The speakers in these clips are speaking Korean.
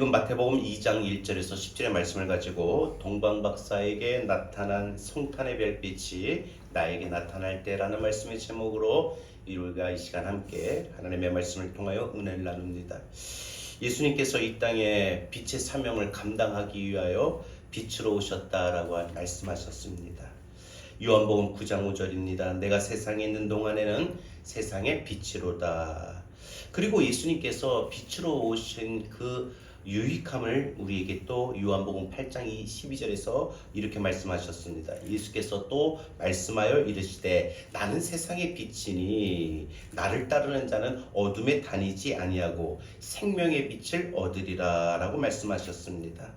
지금 마태복음 2장 1절에서 10절의 말씀을 가지고 동방박사에게 나타난 성탄의 별빛이 나에게 나타날 때라는 말씀의 제목으로 우리가 이 시간 함께 하나님의 말씀을 통하여 은혜를 나눕니다. 예수님께서 이 땅에 빛의 사명을 감당하기 위하여 빛으로 오셨다라고 말씀하셨습니다. 요한복음 9장 5절입니다. 내가 세상에 있는 동안에는 세상의 빛이로다. 그리고 예수님께서 빛으로 오신 그 유익함을 우리에게 또 요한복음 8장 12절에서 이렇게 말씀하셨습니다. 예수께서 또 말씀하여 이르시되 나는 세상의 빛이니 나를 따르는 자는 어둠에 다니지 아니하고 생명의 빛을 얻으리라 라고 말씀하셨습니다.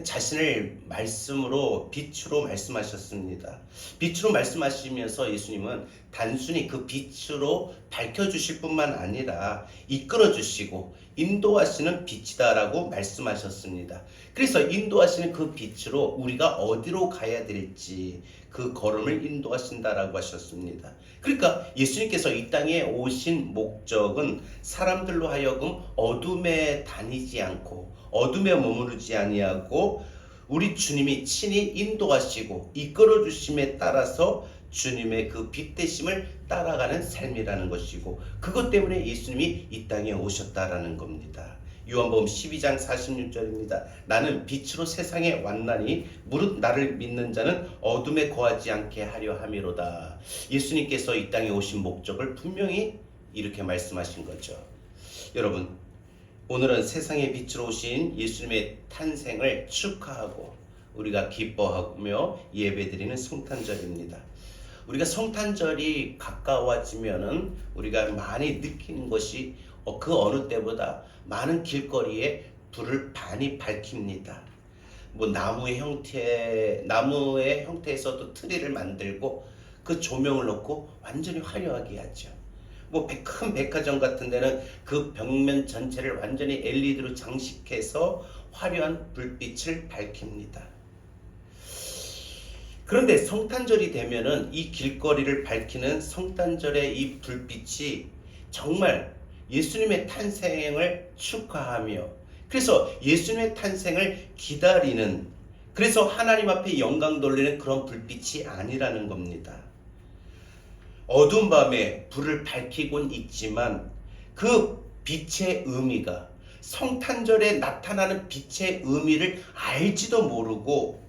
자신을 말씀으로 빛으로 말씀하셨습니다. 빛으로 말씀하시면서 예수님은 단순히 그 빛으로 밝혀주실 뿐만 아니라 이끌어주시고 인도하시는 빛이다라고 말씀하셨습니다. 그래서 인도하시는 그 빛으로 우리가 어디로 가야 될지 그 걸음을 인도하신다라고 하셨습니다. 그러니까 예수님께서 이 땅에 오신 목적은 사람들로 하여금 어둠에 다니지 않고 어둠에 머무르지 아니하고 우리 주님이 친히 인도하시고 이끌어 주심에 따라서 주님의 그 빛 되심을 따라가는 삶이라는 것이고, 그것 때문에 예수님이 이 땅에 오셨다라는 겁니다. 요한복음 12장 46절입니다. 나는 빛으로 세상에 왔나니 무릇 나를 믿는 자는 어둠에 거하지 않게 하려 함이로다. 예수님께서 이 땅에 오신 목적을 분명히 이렇게 말씀하신 거죠. 여러분, 오늘은 세상의 빛으로 오신 예수님의 탄생을 축하하고 우리가 기뻐하며 예배드리는 성탄절입니다. 우리가 성탄절이 가까워지면은 우리가 많이 느끼는 것이 그 어느 때보다 많은 길거리에 불을 많이 밝힙니다. 나무의 형태에서도 트리를 만들고 그 조명을 넣고 완전히 화려하게 하죠. 큰 백화점 같은 데는 그 벽면 전체를 완전히 LED로 장식해서 화려한 불빛을 밝힙니다. 그런데 성탄절이 되면은 이 길거리를 밝히는 성탄절의 이 불빛이 정말 예수님의 탄생을 축하하며, 그래서 예수님의 탄생을 기다리는, 그래서 하나님 앞에 영광 돌리는 그런 불빛이 아니라는 겁니다. 어두운 밤에 불을 밝히곤 있지만 그 빛의 의미가, 성탄절에 나타나는 빛의 의미를 알지도 모르고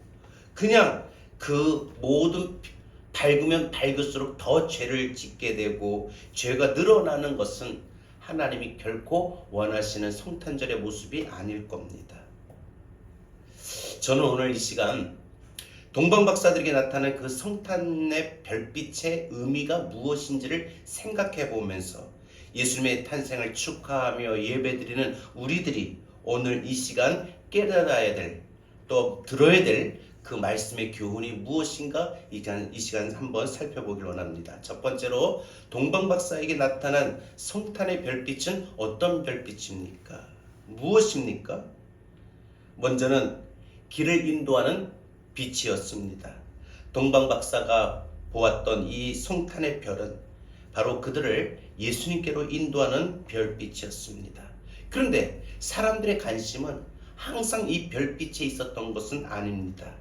그냥 그 모든 밝으면 밝을수록 더 죄를 짓게 되고 죄가 늘어나는 것은 하나님이 결코 원하시는 성탄절의 모습이 아닐 겁니다. 저는 오늘 이 시간 동방박사들에게 나타난 그 성탄의 별빛의 의미가 무엇인지를 생각해 보면서 예수님의 탄생을 축하하며 예배드리는 우리들이 오늘 이 시간 깨달아야 될, 또 들어야 될 그 말씀의 교훈이 무엇인가 이 시간 한번 살펴보길 원합니다. 첫 번째로 동방박사에게 나타난 성탄의 별빛은 어떤 별빛입니까? 무엇입니까? 먼저는 길을 인도하는 빛이었습니다. 동방박사가 보았던 이 성탄의 별은 바로 그들을 예수님께로 인도하는 별빛이었습니다. 그런데 사람들의 관심은 항상 이 별빛에 있었던 것은 아닙니다.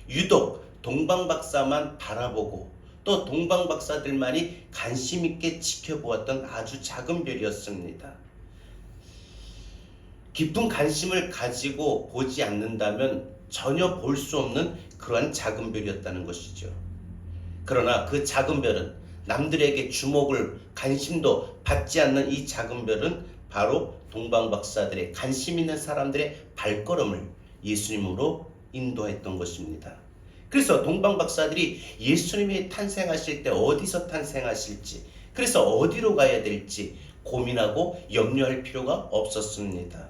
유독 동방박사만 바라보고 또 동방박사들만이 관심 있게 지켜보았던 아주 작은 별이었습니다. 깊은 관심을 가지고 보지 않는다면 전혀 볼 수 없는 그러한 작은 별이었다는 것이죠. 그러나 그 작은 별은, 남들에게 주목을, 관심도 받지 않는 이 작은 별은 바로 동방박사들의, 관심 있는 사람들의 발걸음을 예수님으로 인도했던 것입니다. 그래서 동방박사들이 예수님이 탄생하실 때 어디서 탄생하실지, 그래서 어디로 가야 될지 고민하고 염려할 필요가 없었습니다.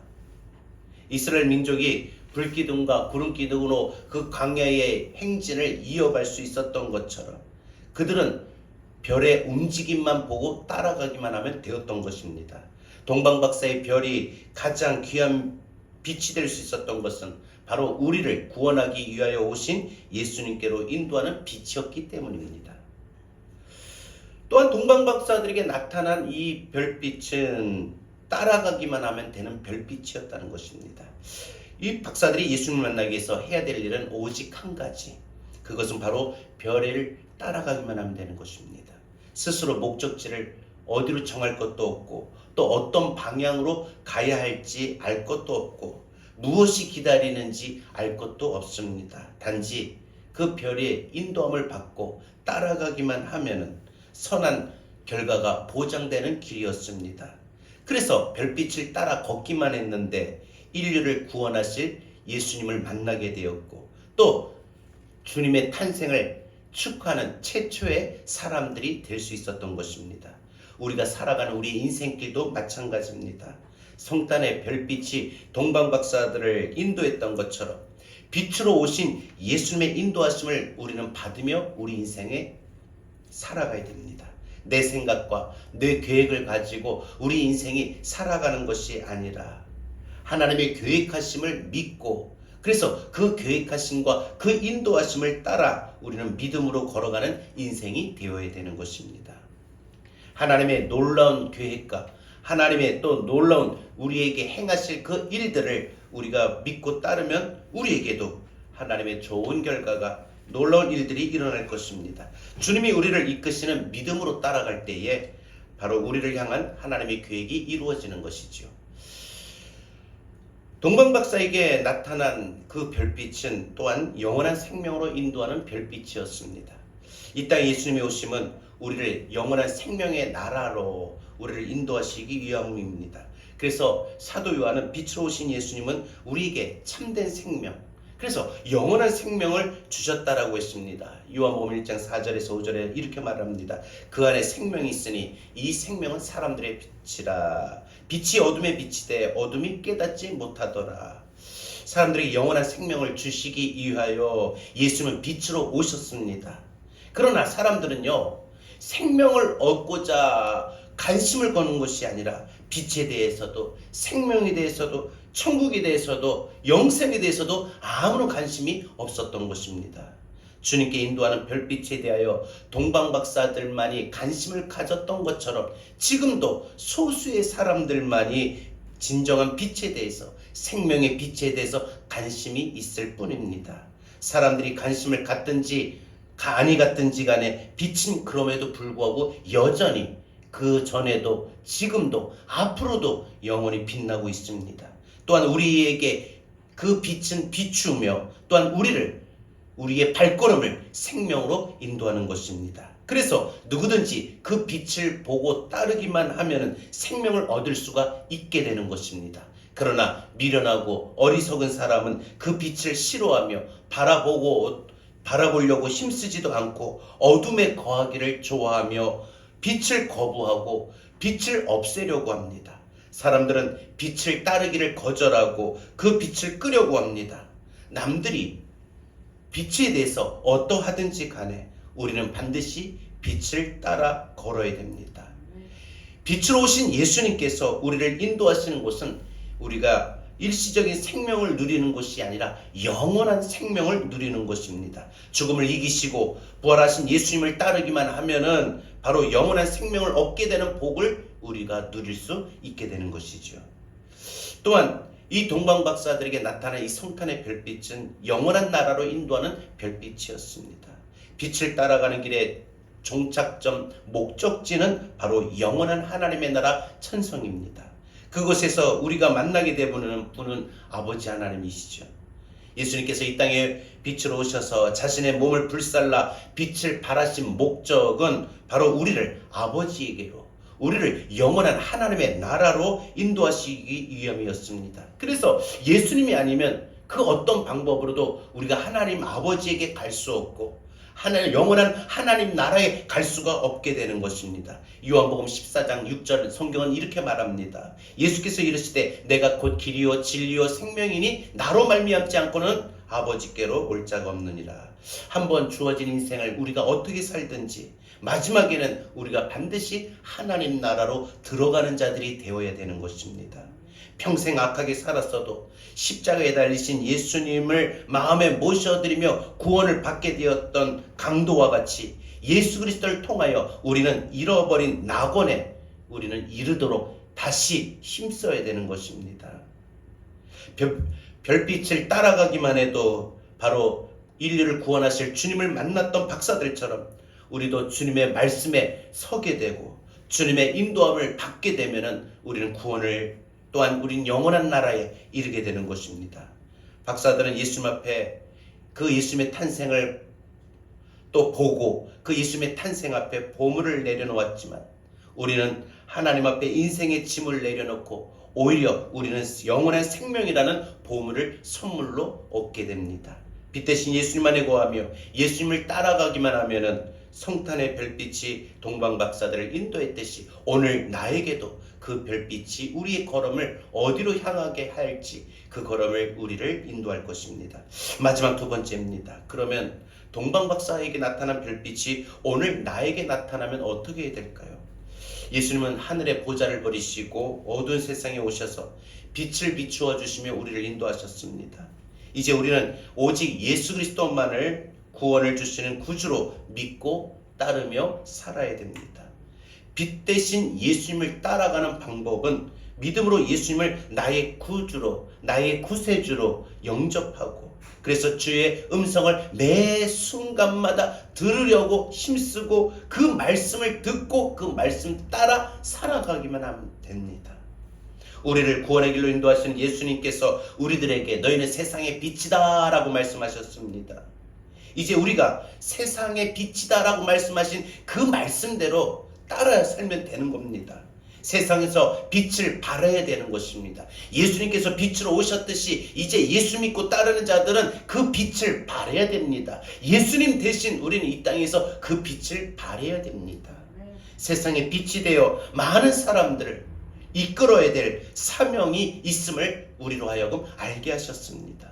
이스라엘 민족이 불기둥과 구름기둥으로 그 광야의 행진을 이어갈 수 있었던 것처럼 그들은 별의 움직임만 보고 따라가기만 하면 되었던 것입니다. 동방박사의 별이 가장 귀한 빛이 될 수 있었던 것은 바로 우리를 구원하기 위하여 오신 예수님께로 인도하는 빛이었기 때문입니다. 또한 동방박사들에게 나타난 이 별빛은 따라가기만 하면 되는 별빛이었다는 것입니다. 이 박사들이 예수님을 만나기 위해서 해야 될 일은 오직 한 가지, 그것은 바로 별을 따라가기만 하면 되는 것입니다. 스스로 목적지를 어디로 정할 것도 없고 또 어떤 방향으로 가야 할지 알 것도 없고 무엇이 기다리는지 알 것도 없습니다. 단지 그 별의 인도함을 받고 따라가기만 하면은 선한 결과가 보장되는 길이었습니다. 그래서 별빛을 따라 걷기만 했는데 인류를 구원하실 예수님을 만나게 되었고 또 주님의 탄생을 축하하는 최초의 사람들이 될 수 있었던 것입니다. 우리가 살아가는 우리 인생길도 마찬가지입니다. 성탄의 별빛이 동방박사들을 인도했던 것처럼 빛으로 오신 예수님의 인도하심을 우리는 받으며 우리 인생에 살아가야 됩니다. 내 생각과 내 계획을 가지고 우리 인생이 살아가는 것이 아니라 하나님의 계획하심을 믿고 그래서 그 계획하심과 그 인도하심을 따라 우리는 믿음으로 걸어가는 인생이 되어야 되는 것입니다. 하나님의 놀라운 계획과 하나님의 또 놀라운 우리에게 행하실 그 일들을 우리가 믿고 따르면 우리에게도 하나님의 좋은 결과가 놀라운 일들이 일어날 것입니다. 주님이 우리를 이끄시는 믿음으로 따라갈 때에 바로 우리를 향한 하나님의 계획이 이루어지는 것이죠. 동방박사에게 나타난 그 별빛은 또한 영원한 생명으로 인도하는 별빛이었습니다. 이 땅에 예수님의 오심은 우리를 영원한 생명의 나라로 우리를 인도하시기 위함입니다. 그래서 사도 요한은 빛으로 오신 예수님은 우리에게 참된 생명, 그래서 영원한 생명을 주셨다라고 했습니다. 요한복음 1장 4절에서 5절에 이렇게 말합니다. 그 안에 생명이 있으니 이 생명은 사람들의 빛이라. 빛이 어둠에 비치되 어둠이 깨닫지 못하더라. 사람들에게 영원한 생명을 주시기 위하여 예수님은 빛으로 오셨습니다. 그러나 사람들은요, 생명을 얻고자 관심을 거는 것이 아니라 빛에 대해서도 생명에 대해서도 천국에 대해서도 영생에 대해서도 아무런 관심이 없었던 것입니다. 주님께 인도하는 별빛에 대하여 동방박사들만이 관심을 가졌던 것처럼 지금도 소수의 사람들만이 진정한 빛에 대해서 생명의 빛에 대해서 관심이 있을 뿐입니다. 사람들이 관심을 갖든지 아니 갖든지 간에 빛은 그럼에도 불구하고 여전히 그 전에도 지금도 앞으로도 영원히 빛나고 있습니다. 또한 우리에게 그 빛은 비추며 또한 우리의 발걸음을 생명으로 인도하는 것입니다. 그래서 누구든지 그 빛을 보고 따르기만 하면 생명을 얻을 수가 있게 되는 것입니다. 그러나 미련하고 어리석은 사람은 그 빛을 싫어하며 바라보려고 힘쓰지도 않고 어둠에 거하기를 좋아하며 빛을 거부하고 빛을 없애려고 합니다. 사람들은 빛을 따르기를 거절하고 그 빛을 끄려고 합니다. 남들이 빛에 대해서 어떠하든지 간에 우리는 반드시 빛을 따라 걸어야 됩니다. 빛으로 오신 예수님께서 우리를 인도하시는 곳은 우리가 일시적인 생명을 누리는 것이 아니라 영원한 생명을 누리는 것입니다. 죽음을 이기시고 부활하신 예수님을 따르기만 하면은 바로 영원한 생명을 얻게 되는 복을 우리가 누릴 수 있게 되는 것이죠. 또한 이 동방박사들에게 나타난 이 성탄의 별빛은 영원한 나라로 인도하는 별빛이었습니다. 빛을 따라가는 길에 종착점, 목적지는 바로 영원한 하나님의 나라 천성입니다. 그곳에서 우리가 만나게 되는 분은 아버지 하나님이시죠. 예수님께서 이 땅에 빛으로 오셔서 자신의 몸을 불살라 빛을 발하신 목적은 바로 우리를 아버지에게로, 우리를 영원한 하나님의 나라로 인도하시기 위함이었습니다. 그래서 예수님이 아니면 그 어떤 방법으로도 우리가 하나님 아버지에게 갈 수 없고 영원한 하나님 나라에 갈 수가 없게 되는 것입니다. 요한복음 14장 6절 성경은 이렇게 말합니다. 예수께서 이르시되 내가 곧 길이요 진리요 생명이니 나로 말미암지 않고는 아버지께로 올 자가 없느니라. 한번 주어진 인생을 우리가 어떻게 살든지 마지막에는 우리가 반드시 하나님 나라로 들어가는 자들이 되어야 되는 것입니다. 평생 악하게 살았어도 십자가에 달리신 예수님을 마음에 모셔드리며 구원을 받게 되었던 강도와 같이 예수 그리스도를 통하여 우리는 잃어버린 낙원에 우리는 이르도록 다시 힘써야 되는 것입니다. 별빛을 따라가기만 해도 바로 인류를 구원하실 주님을 만났던 박사들처럼 우리도 주님의 말씀에 서게 되고 주님의 인도함을 받게 되면은 우리는 구원을 또한 우린 영원한 나라에 이르게 되는 것입니다. 박사들은 예수님 앞에 그 예수님의 탄생을 또 보고 그 예수님의 탄생 앞에 보물을 내려놓았지만 우리는 하나님 앞에 인생의 짐을 내려놓고 오히려 우리는 영원한 생명이라는 보물을 선물로 얻게 됩니다. 빛 대신 예수님만에 거하며 예수님을 따라가기만 하면은 성탄의 별빛이 동방박사들을 인도했듯이 오늘 나에게도 그 별빛이 우리의 걸음을 어디로 향하게 할지 그 걸음을 우리를 인도할 것입니다. 마지막 두 번째입니다. 그러면 동방박사에게 나타난 별빛이 오늘 나에게 나타나면 어떻게 해야 될까요? 예수님은 하늘의 보좌를 버리시고 어두운 세상에 오셔서 빛을 비추어 주시며 우리를 인도하셨습니다. 이제 우리는 오직 예수 그리스도만을 구원을 주시는 구주로 믿고 따르며 살아야 됩니다. 빛 대신 예수님을 따라가는 방법은 믿음으로 예수님을 나의 구주로, 나의 구세주로 영접하고 그래서 주의 음성을 매 순간마다 들으려고 힘쓰고 그 말씀을 듣고 그 말씀 따라 살아가기만 하면 됩니다. 우리를 구원의 길로 인도하시는 예수님께서 우리들에게 너희는 세상의 빛이다 라고 말씀하셨습니다. 이제 우리가 세상의 빛이다 라고 말씀하신 그 말씀대로 따라 살면 되는 겁니다. 세상에서 빛을 발해야 되는 것입니다. 예수님께서 빛으로 오셨듯이 이제 예수 믿고 따르는 자들은 그 빛을 발해야 됩니다. 예수님 대신 우리는 이 땅에서 그 빛을 발해야 됩니다. 세상에 빛이 되어 많은 사람들을 이끌어야 될 사명이 있음을 우리로 하여금 알게 하셨습니다.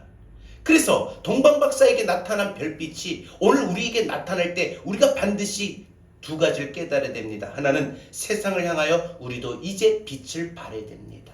그래서 동방박사에게 나타난 별빛이 오늘 우리에게 나타날 때 우리가 반드시 두 가지를 깨달아야 됩니다. 하나는 세상을 향하여 우리도 이제 빛을 발해야 됩니다.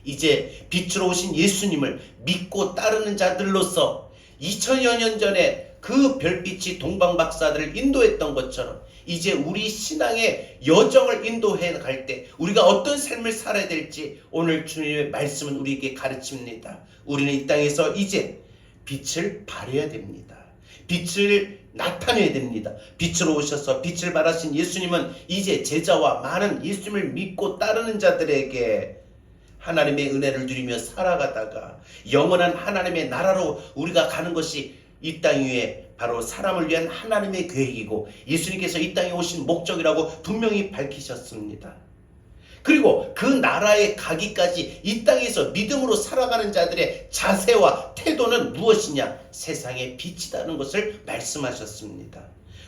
이제 빛으로 오신 예수님을 믿고 따르는 자들로서 2000여 년 전에 그 별빛이 동방박사들을 인도했던 것처럼 이제 우리 신앙의 여정을 인도해 갈 때 우리가 어떤 삶을 살아야 될지 오늘 주님의 말씀은 우리에게 가르칩니다. 우리는 이 땅에서 이제 빛을 발해야 됩니다. 빛을 나타내야 됩니다. 빛으로 오셔서 빛을 발하신 예수님은 이제 제자와 많은 예수님을 믿고 따르는 자들에게 하나님의 은혜를 누리며 살아가다가 영원한 하나님의 나라로 우리가 가는 것이 이 땅 위에 바로 사람을 위한 하나님의 계획이고 예수님께서 이 땅에 오신 목적이라고 분명히 밝히셨습니다. 그리고 그 나라에 가기까지 이 땅에서 믿음으로 살아가는 자들의 자세와 태도는 무엇이냐? 세상의 빛이라는 것을 말씀하셨습니다.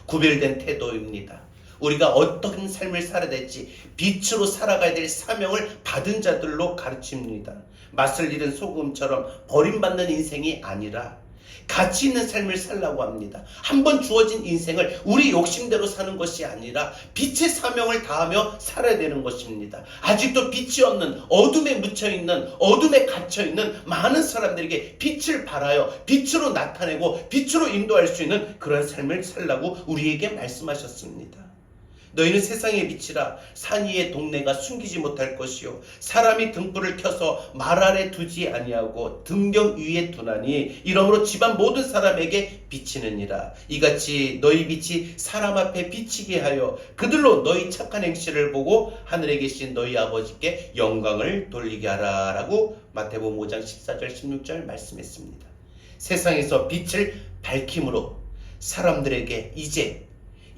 구별된 태도입니다. 우리가 어떤 삶을 살아야 될지 빛으로 살아가야 될 사명을 받은 자들로 가르칩니다. 맛을 잃은 소금처럼 버림받는 인생이 아니라 가치 있는 삶을 살라고 합니다. 한번 주어진 인생을 우리 욕심대로 사는 것이 아니라 빛의 사명을 다하며 살아야 되는 것입니다. 아직도 빛이 없는 어둠에 묻혀있는 어둠에 갇혀있는 많은 사람들에게 빛을 발하여 빛으로 나타내고 빛으로 인도할 수 있는 그런 삶을 살라고 우리에게 말씀하셨습니다. 너희는 세상의 빛이라 산 위의 동네가 숨기지 못할 것이요 사람이 등불을 켜서 말 아래 두지 아니하고 등경 위에 두나니 이러므로 집안 모든 사람에게 비치느니라. 이같이 너희 빛이 사람 앞에 비치게 하여 그들로 너희 착한 행실을 보고 하늘에 계신 너희 아버지께 영광을 돌리게 하라 라고 마태복음 5장 14절 16절 말씀했습니다. 세상에서 빛을 밝힘으로 사람들에게 이제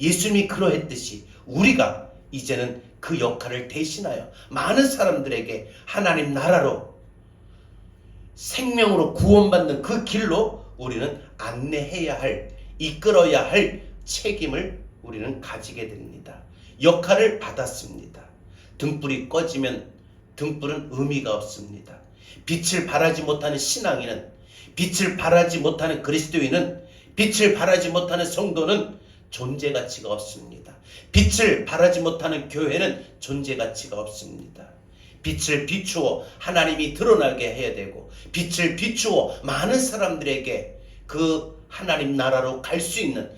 예수님이 그러했듯이 우리가 이제는 그 역할을 대신하여 많은 사람들에게 하나님 나라로 생명으로 구원받는 그 길로 우리는 안내해야 할, 이끌어야 할 책임을 우리는 가지게 됩니다. 역할을 받았습니다. 등불이 꺼지면 등불은 의미가 없습니다. 빛을 발하지 못하는 신앙인은, 빛을 발하지 못하는 그리스도인은, 빛을 발하지 못하는 성도는 존재 가치가 없습니다. 빛을 발하지 못하는 교회는 존재 가치가 없습니다. 빛을 비추어 하나님이 드러나게 해야 되고 빛을 비추어 많은 사람들에게 그 하나님 나라로 갈 수 있는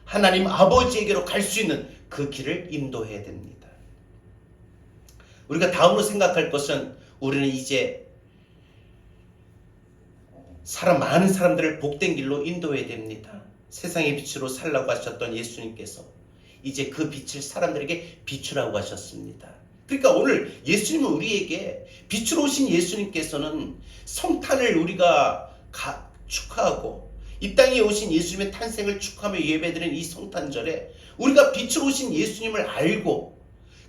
하나님 아버지에게로 갈 수 있는 그 길을 인도해야 됩니다. 우리가 다음으로 생각할 것은 우리는 이제 많은 사람들을 복된 길로 인도해야 됩니다. 세상의 빛으로 살라고 하셨던 예수님께서 이제 그 빛을 사람들에게 비추라고 하셨습니다. 그러니까 오늘 예수님은 우리에게 빛으로 오신 예수님께서는 성탄을 우리가 축하하고 이 땅에 오신 예수님의 탄생을 축하하며 예배드리는 이 성탄절에 우리가 빛으로 오신 예수님을 알고,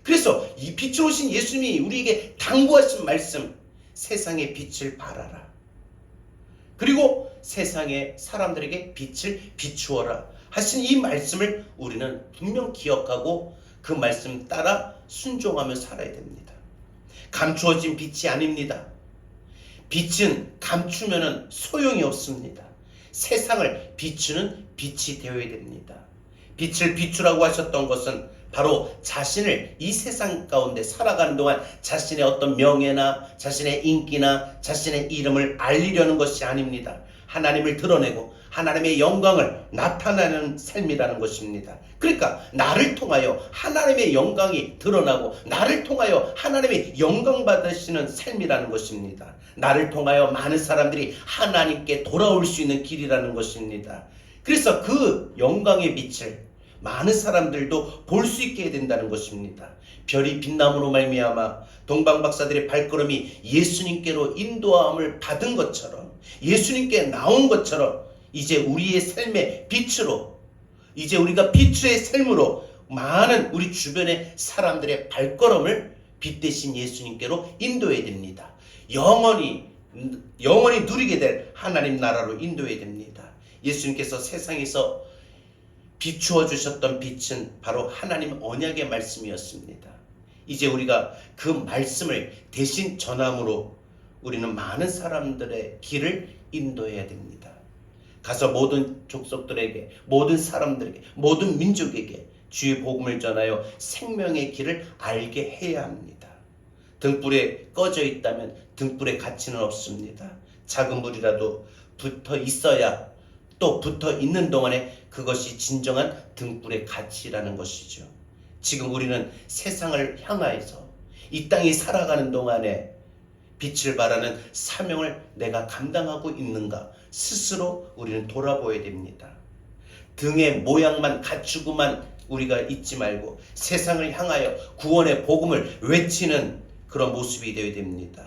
그래서 이 빛으로 오신 예수님이 우리에게 당부하신 말씀, 세상의 빛을 발하라. 그리고 세상의 사람들에게 빛을 비추어라 하신 이 말씀을 우리는 분명 기억하고 그 말씀 따라 순종하며 살아야 됩니다. 감추어진 빛이 아닙니다. 빛은 감추면 소용이 없습니다. 세상을 비추는 빛이 되어야 됩니다. 빛을 비추라고 하셨던 것은 바로 자신을 이 세상 가운데 살아가는 동안 자신의 어떤 명예나 자신의 인기나 자신의 이름을 알리려는 것이 아닙니다. 하나님을 드러내고 하나님의 영광을 나타내는 삶이라는 것입니다. 그러니까 나를 통하여 하나님의 영광이 드러나고 나를 통하여 하나님의 영광 받으시는 삶이라는 것입니다. 나를 통하여 많은 사람들이 하나님께 돌아올 수 있는 길이라는 것입니다. 그래서 그 영광의 빛을 많은 사람들도 볼 수 있게 해야 된다는 것입니다. 별이 빛남으로 말미암아 동방박사들의 발걸음이 예수님께로 인도함을 받은 것처럼, 예수님께 나온 것처럼 이제 우리의 삶의 빛으로, 이제 우리가 빛의 삶으로 많은 우리 주변의 사람들의 발걸음을 빛 대신 예수님께로 인도해야 됩니다. 영원히 누리게 될 하나님 나라로 인도해야 됩니다. 예수님께서 세상에서 비추어 주셨던 빛은 바로 하나님 언약의 말씀이었습니다. 이제 우리가 그 말씀을 대신 전함으로 우리는 많은 사람들의 길을 인도해야 됩니다. 가서 모든 족속들에게, 모든 사람들에게, 모든 민족에게 주의 복음을 전하여 생명의 길을 알게 해야 합니다. 등불에 꺼져 있다면 등불의 가치는 없습니다. 작은 불이라도 붙어 있어야, 또 붙어 있는 동안에 그것이 진정한 등불의 가치라는 것이죠. 지금 우리는 세상을 향하여서 이 땅에 살아가는 동안에 빛을 발하는 사명을 내가 감당하고 있는가 스스로 우리는 돌아보아야 됩니다. 등의 모양만 갖추고만 우리가 있지 말고 세상을 향하여 구원의 복음을 외치는 그런 모습이 되어야 됩니다.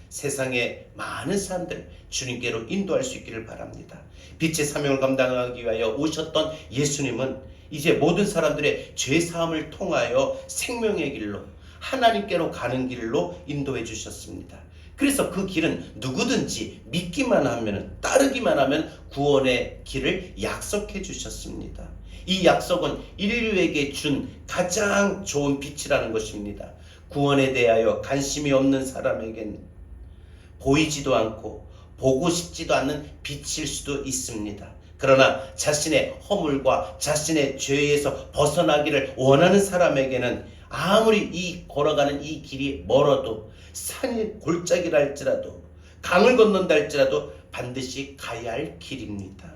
세상에 많은 사람들 주님께로 인도할 수 있기를 바랍니다. 빛의 사명을 감당하기 위하여 오셨던 예수님은 이제 모든 사람들의 죄사함을 통하여 생명의 길로, 하나님께로 가는 길로 인도해 주셨습니다. 그래서 그 길은 누구든지 믿기만 하면, 따르기만 하면 구원의 길을 약속해 주셨습니다. 이 약속은 인류에게 준 가장 좋은 빛이라는 것입니다. 구원에 대하여 관심이 없는 사람에게는 보이지도 않고 보고 싶지도 않는 빛일 수도 있습니다. 그러나 자신의 허물과 자신의 죄에서 벗어나기를 원하는 사람에게는 아무리 이 걸어가는 이 길이 멀어도, 산이 골짜기라 할지라도, 강을 건넌다 할지라도 반드시 가야 할 길입니다.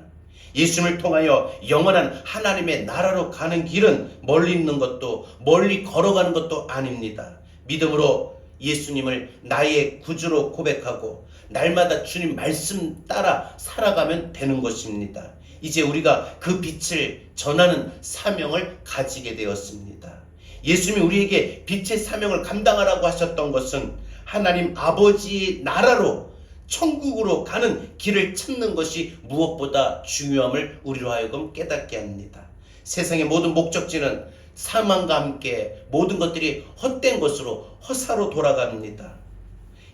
예수님을 통하여 영원한 하나님의 나라로 가는 길은 멀리 있는 것도 멀리 걸어가는 것도 아닙니다. 믿음으로 예수님을 나의 구주로 고백하고 날마다 주님 말씀 따라 살아가면 되는 것입니다. 이제 우리가 그 빛을 전하는 사명을 가지게 되었습니다. 예수님이 우리에게 빛의 사명을 감당하라고 하셨던 것은 하나님 아버지의 나라로, 천국으로 가는 길을 찾는 것이 무엇보다 중요함을 우리로 하여금 깨닫게 합니다. 세상의 모든 목적지는 사망과 함께 모든 것들이 헛된 것으로, 허사로 돌아갑니다.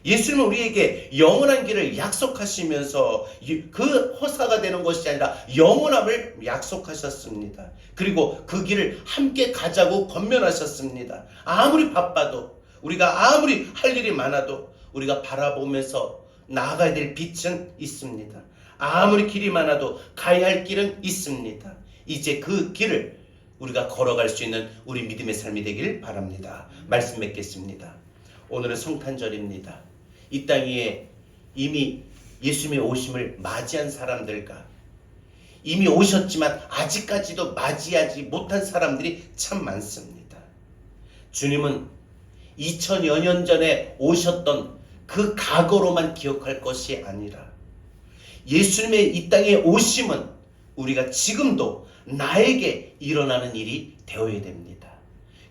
예수님은 우리에게 영원한 길을 약속하시면서 그 허사가 되는 것이 아니라 영원함을 약속하셨습니다. 그리고 그 길을 함께 가자고 권면하셨습니다. 아무리 바빠도, 우리가 아무리 할 일이 많아도 우리가 바라보면서 나아가야 될 빛은 있습니다. 아무리 길이 많아도 가야 할 길은 있습니다. 이제 그 길을 우리가 걸어갈 수 있는 우리 믿음의 삶이 되길 바랍니다. 말씀 맺겠습니다. 오늘은 성탄절입니다. 이 땅 위에 이미 예수님의 오심을 맞이한 사람들과 이미 오셨지만 아직까지도 맞이하지 못한 사람들이 참 많습니다. 주님은 2000여 년 전에 오셨던 그 과거로만 기억할 것이 아니라 예수님의 이 땅에 오심은 우리가 지금도 나에게 일어나는 일이 되어야 됩니다.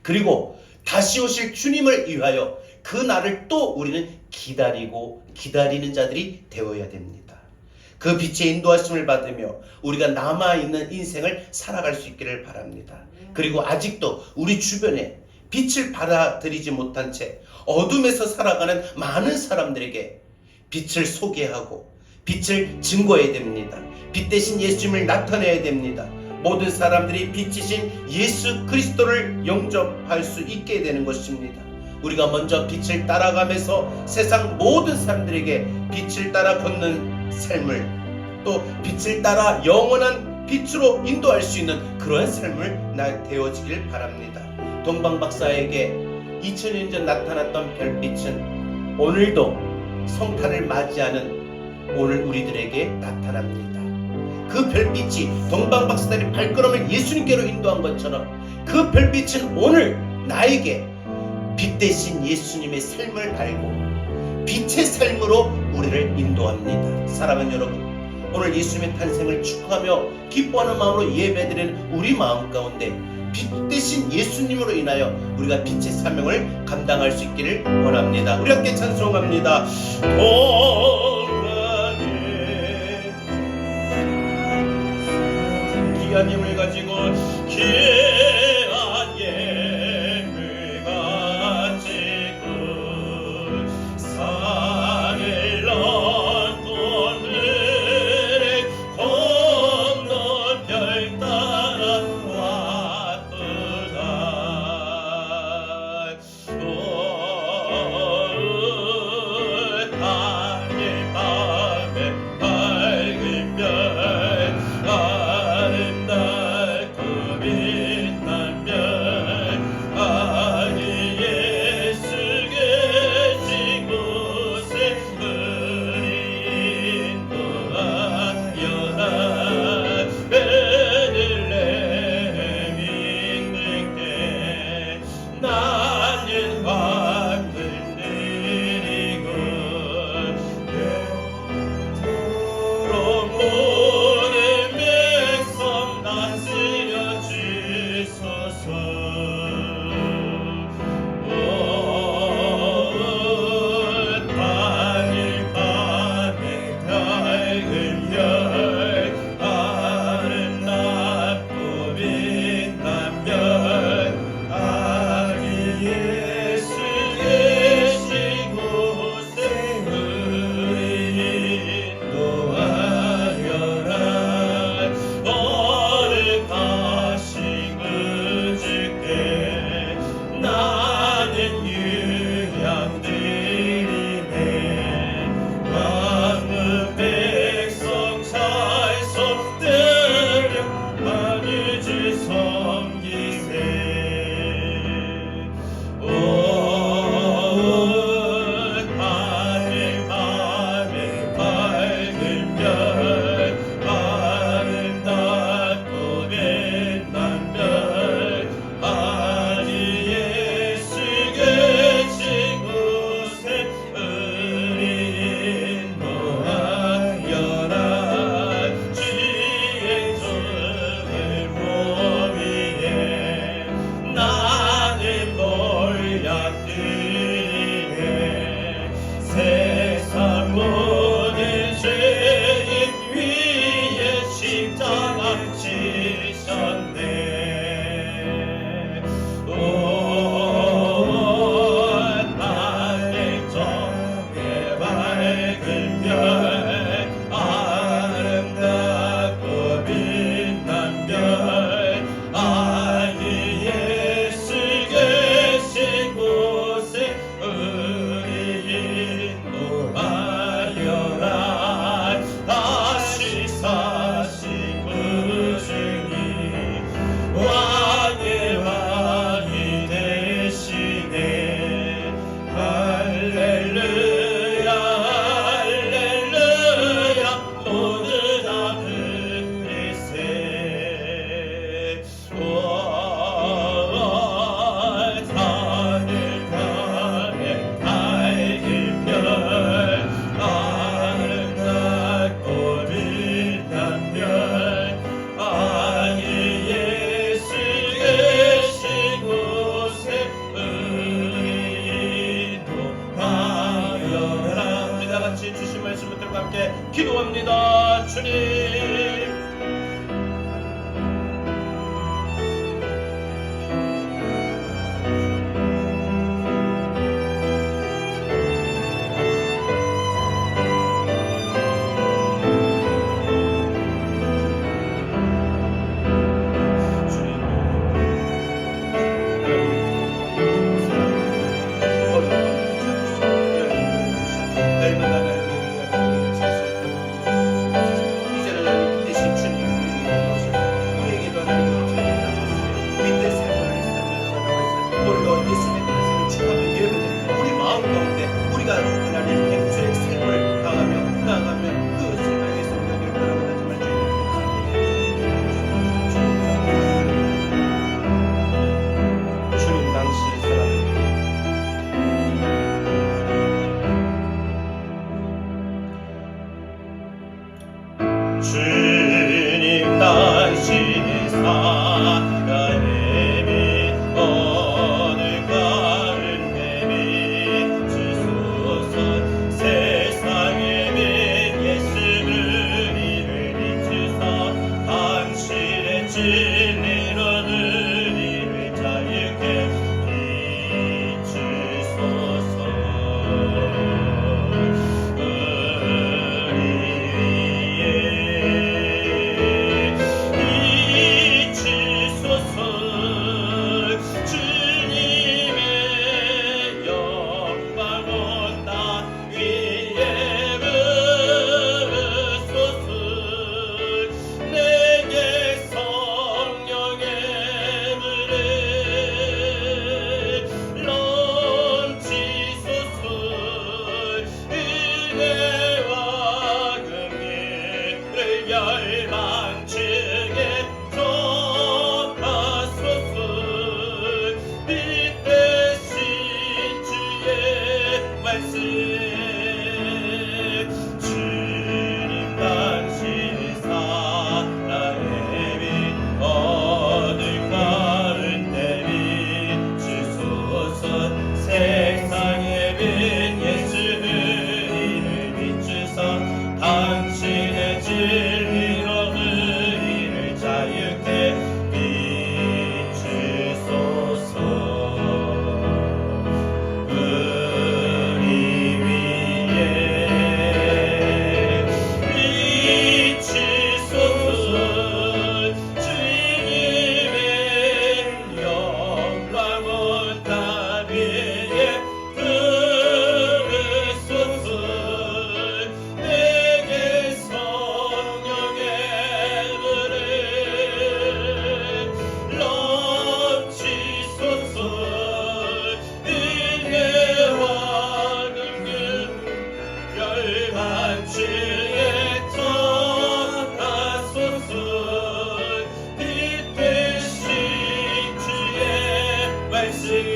그리고 다시 오실 주님을 위하여 그 날을 또 우리는 기다리는 자들이 되어야 됩니다. 그 빛의 인도하심을 받으며 우리가 남아있는 인생을 살아갈 수 있기를 바랍니다. 그리고 아직도 우리 주변에 빛을 받아들이지 못한 채 어둠에서 살아가는 많은 사람들에게 빛을 소개하고 빛을 증거해야 됩니다. 빛 대신 예수님을 나타내야 됩니다. 모든 사람들이 빛이신 예수 그리스도를 영접할 수 있게 되는 것입니다. 우리가 먼저 빛을 따라가면서 세상 모든 사람들에게 빛을 따라 걷는 삶을, 또 빛을 따라 영원한 빛으로 인도할 수 있는 그러한 삶을 되어지길 바랍니다. 동방박사에게 2000년 전 나타났던 별빛은 오늘도 성탄을 맞이하는 오늘 우리들에게 나타납니다. 그 별빛이 동방박사들의 발걸음을 예수님께로 인도한 것처럼 그 별빛은 오늘 나에게 빛 대신 예수님의 삶을 알고 빛의 삶으로 우리를 인도합니다. 사랑하는 여러분, 오늘 예수님의 탄생을 축하하며 기뻐하는 마음으로 예배드리는 우리 마음 가운데 빛 대신 예수님으로 인하여 우리가 빛의 사명을 감당할 수 있기를 원합니다. 우리 함께 찬송합니다. 귀한 힘을 가지고 귀한 힘을 가지고 산을 넘고 들을 건너 별 따라 왔도다. 당일 밤에 밝은 별 아름답고 빛난 별 아니 예수 계신 곳에 우리 인도하여라. 베들레헴 있는 때 나는 왕을 느리고 모든 백성 다스려 주소서. 당일 밤에 밝은 별 아름답고 빛난 별 아기 예수 계신 곳에 우리 인도하여라. 거룩하신 그 주께 나는 유양드리네. 만국 백성 기도합니다. 주님. 주님 당신이 살아내미 어느 가는 내미 주소서 세상에 낸 예수를 이를 비추사 당신의 진리로 우리를 자유케 비추소서 주님 당신이 살아내미 어느 가는 내미 주소서 세상에 빈 예수를 이를 비추사 당신의 진리로 우리를 자유케 비추소서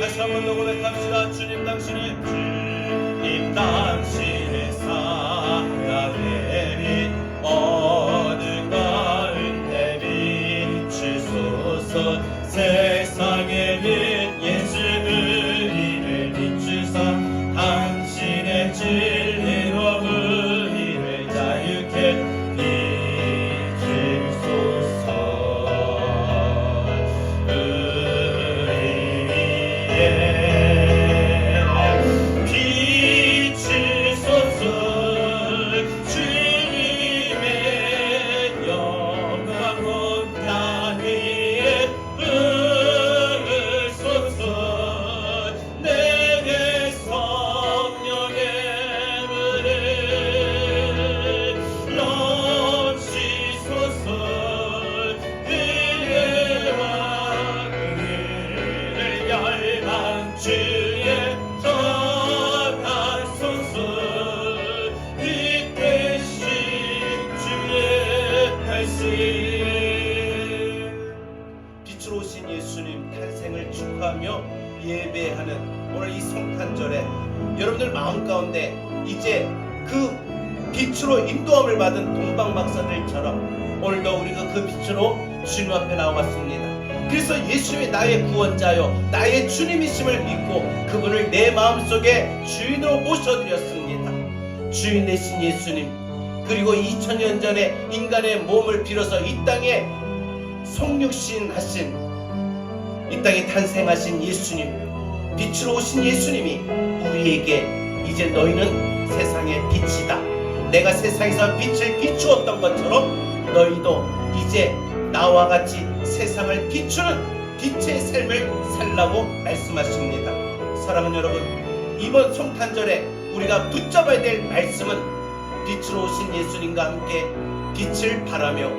다시 한번 더 고백합시다. 주님 당신이 살아내리 어느 가은 내비 주소서 세상에 빈 예수를 이를 비추사 당신의 진리로 우리를 자유케 빛으로 오신 예수님 탄생을 축하하며 예배하는 오늘 이 성탄절에 여러분들 마음 가운데 이제 그 빛으로 인도함을 받은 동방박사들처럼 오늘도 우리가 그 빛으로 주님 앞에 나와봤습니다. 그래서 예수님이 나의 구원자요 나의 주님이심을 믿고 그분을 내 마음속에 주인으로 모셔드렸습니다. 주인 되신 예수님, 그리고 2000년 전에 인간의 몸을 빌어서 이 땅에 성육신 하신, 이 땅에 탄생하신 예수님, 빛으로 오신 예수님이 우리에게 이제 너희는 세상의 빛이다, 내가 세상에서 빛을 비추었던 것처럼 너희도 이제 나와 같이 세상을 비추는 빛의 삶을 살라고 말씀하십니다. 사랑하는 여러분, 이번 성탄절에 우리가 붙잡아야 될 말씀은 빛으로 오신 예수님과 함께 빛을 발하며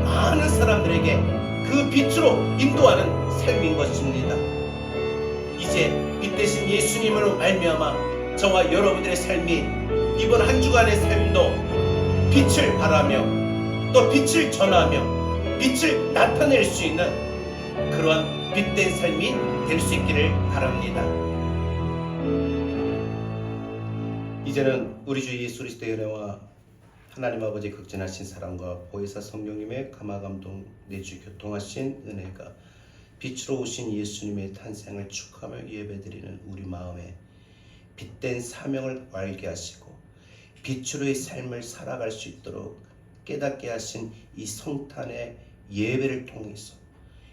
많은 사람들에게 그 빛으로 인도하는 삶인 것입니다. 이제 빛 대신 예수님으로 말미암아 저와 여러분들의 삶이 이번 한 주간의 삶도 빛을 발하며 또 빛을 전하며 빛을 나타낼 수 있는 그러한 빛된 삶이 될 수 있기를 바랍니다. 이제는 우리 주 예수 그리스도의 은혜와 하나님 아버지의 극진하신 사랑과 보혜사 성령님의 감화감동 내주 교통하신 은혜가 빛으로 오신 예수님의 탄생을 축하하며 예배드리는 우리 마음에 빛된 사명을 알게 하시고 빛으로의 삶을 살아갈 수 있도록 깨닫게 하신 이 성탄의 예배를 통해서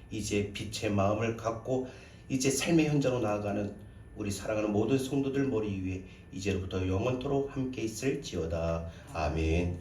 이제 빛의 마음을 갖고 이제 삶의 현장으로 나아가는 우리 사랑하는 모든 성도들 머리 위에 이제로부터 영원토록 함께 있을지어다. 아멘.